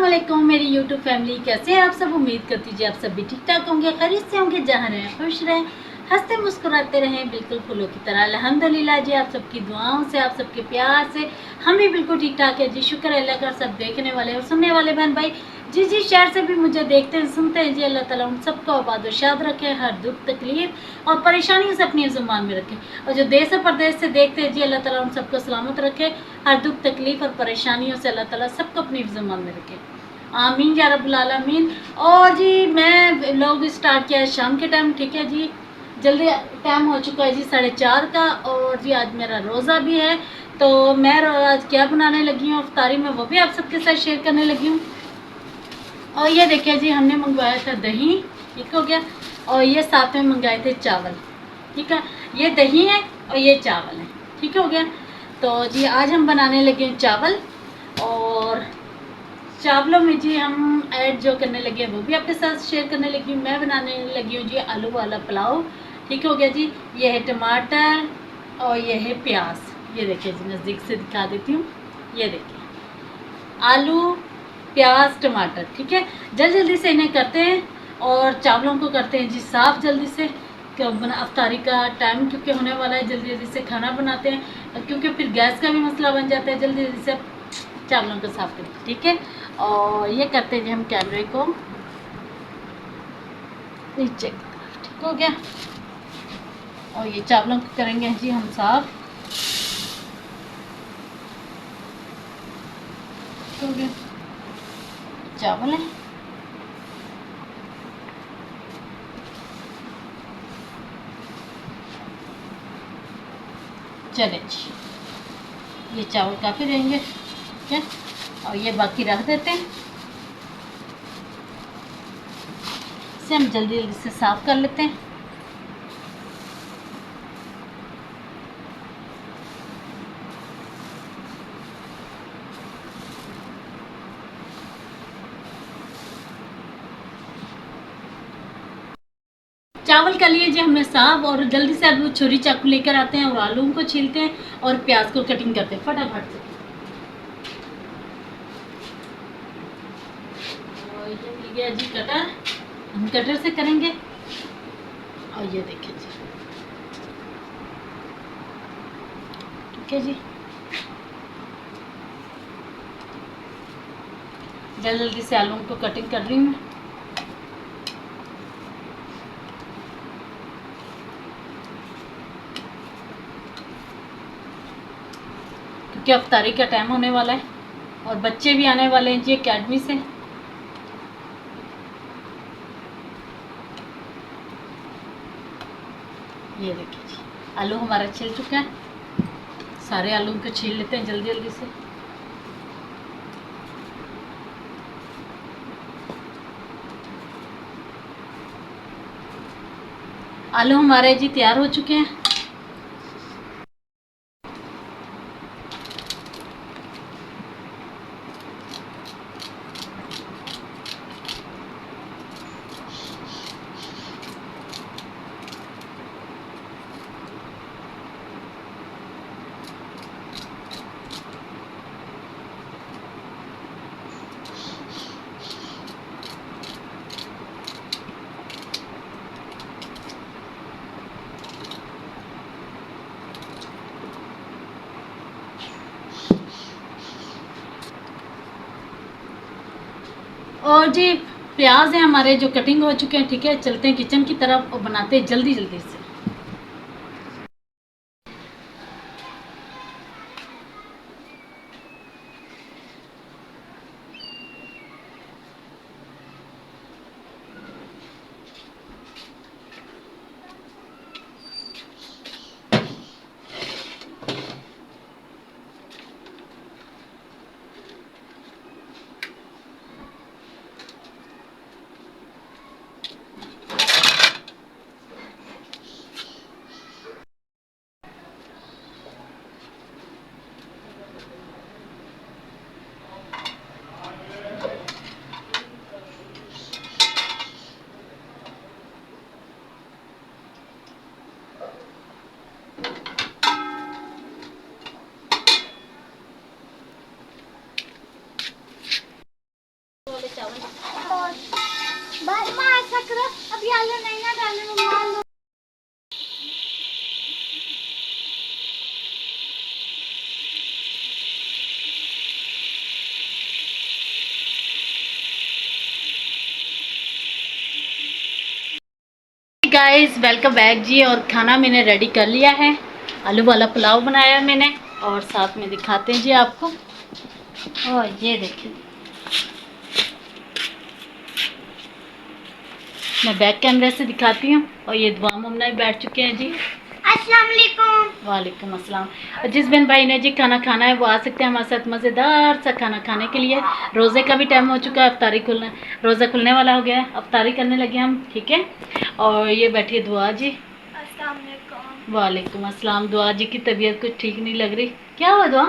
अस्सलामुअलैकुम मेरी YouTube family, कैसे हैं आप सब। उम्मीद करती जी आप सब भी ठीक ठाक होंगे, खैरियत से होंगे, जहाँ रहें खुश रहें, हंसते मुस्कुराते रहें, बिल्कुल फूलों की तरह। अल्हम्दुलिल्लाह जी, आप सबकी दुआओं से, आप सबके प्यार से हम भी बिल्कुल ठीक ठाक है जी। शुक्र है अल्लाह का। सब देखने वाले और सुनने वाले बहन भाई जिस जिस शहर से भी मुझे देखते हैं सुनते हैं जी, अल्लाह ताला उन सबको आबाद शाद रखे, हर दुख तकलीफ और परेशानियों से अपनी ज़ुबान में रखे। और जो देश और प्रदेश से देखते हैं जी, अल्लाह ताला उन सबको सलामत रखे, हर दुख तकलीफ और परेशानियों से अल्लाह ताला सबको अपनी ज़ुबान में रखे, आमीन या रब्बुल आलमीन। और जी मैं लोग स्टार्ट किया है शाम के टाइम, ठीक है जी। जल्दी टाइम हो चुका है जी 4:30 का। और जी आज मेरा रोज़ा भी है, तो मैं आज क्या बनाने लगी हूँ इफ्तारी में, वो भी आप सबके साथ शेयर करने लगी हूँ। और ये देखिए जी, हमने मंगवाया था दही, ठीक हो गया। और ये साथ में मंगाए थे चावल, ठीक है। ये दही है और ये चावल है, ठीक हो गया। तो जी आज हम बनाने लगे हैं चावल। और चावलों में जी हम ऐड जो करने लगे हैं वो भी आपके साथ शेयर करने लगी हूँ। मैं बनाने लगी हूँ जी आलू वाला पुलाव, ठीक हो गया जी। ये है टमाटर और ये है प्याज। ये देखिए जी, नज़दीक से दिखा देती हूँ। ये देखिए आलू प्याज टमाटर, ठीक है। जल्दी जल्दी से इन्हें करते हैं और चावलों को करते हैं जी साफ़ जल्दी से, अफ्तारी का टाइम क्योंकि होने वाला है। जल्दी जल्दी से खाना बनाते हैं क्योंकि फिर गैस का भी मसला बन जाता है। जल्दी जल्दी से चावलों को साफ करें, ठीक है। और ये करते हैं जी हम कैमरे को नीचे, ठीक हो गया। और ये चावलों को करेंगे जी हम साफ, ठीक हो गया। चावल है, चले जी। ये चावल काफ़ी रहेंगे, ठीक है। और ये बाकी रख देते हैं, इसे हम जल्दी जल्दी से साफ कर लेते हैं। चावल कर लिए जी हमने साफ, और जल्दी से अब छुरी चाकू लेकर आते हैं और आलू को छीलते हैं और प्याज को कटिंग करते हैं फटाफट से। और ये मिल गया जी कटर, हम कटर से करेंगे। और ये देखिए जी, ठीक है जी। जल्दी जल्दी से आलू को कटिंग कर रही हूँ। क्योंकि अफ्तारी का टाइम होने वाला है और बच्चे भी आने वाले हैं जी अकेडमी से। ये देखिए जी, आलू हमारा छिल चुका है। सारे आलू को छील लेते हैं जल्दी जल्दी से। आलू हमारे जी तैयार हो चुके हैं। और जी प्याज है हमारे जो कटिंग हो चुके हैं, ठीक है। चलते हैं किचन की तरफ और बनाते हैं जल्दी जल्दी से। वाले चावल। बस मां ऐसा करो, अभी आलू नहीं ना डालने मम्मा। गाइस वेलकम बैक जी। और खाना मैंने रेडी कर लिया है। आलू वाला पुलाव बनाया है मैंने, और साथ में दिखाते हैं जी आपको। और ये देखिए, मैं बैक कैमरे से दिखाती हूँ। और ये दुआ मुमना भी बैठ चुके हैं जी। अस्सलाम वालेकुम। वालेकुम अस्सलाम। और जिस बहन भाई ने जी खाना खाना है वो आ सकते हैं हमारे साथ मज़ेदार सा खाना खाने के लिए। रोज़े का भी टाइम हो चुका है, अफ्तारी खुलना, रोज़ा खुलने वाला हो गया है, अफ्तारी करने लगे हम, ठीक है। और ये बैठी है दुआ जी। अस्सलाम वालेकुम। वालेकुम अस्सलाम। दुआ जी की तबीयत कुछ ठीक नहीं लग रही, क्या हुआ दुआ?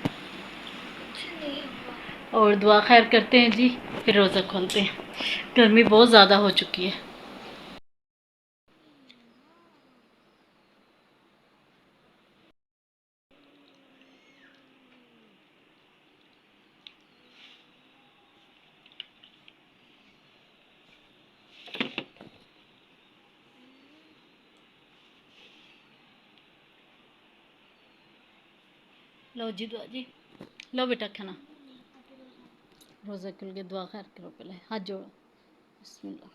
कुछ नहीं हुआ। और दुआ खैर करते हैं जी, फिर रोज़ा खोलते हैं। गर्मी बहुत ज़्यादा हो चुकी है। लो जी दुआ जी, लो बेटा खाना। रोज़ा खुल के दुआ खैर करो, पहले हाथ जोड़ो, बिस्मिल्लाह।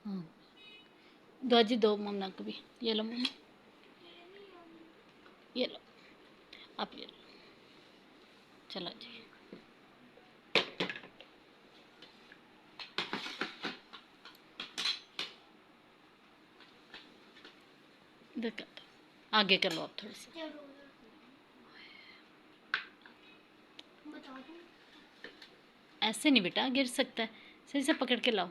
हाँ दुआ जी दो मम्मा को भी, ये लो मम्मा, ये लो, आप ये लो, चलो जी। देखा, आगे कर लो आप थोड़ा सा। ऐसे नहीं बेटा, गिर सकता है, सही से पकड़ के लाओ।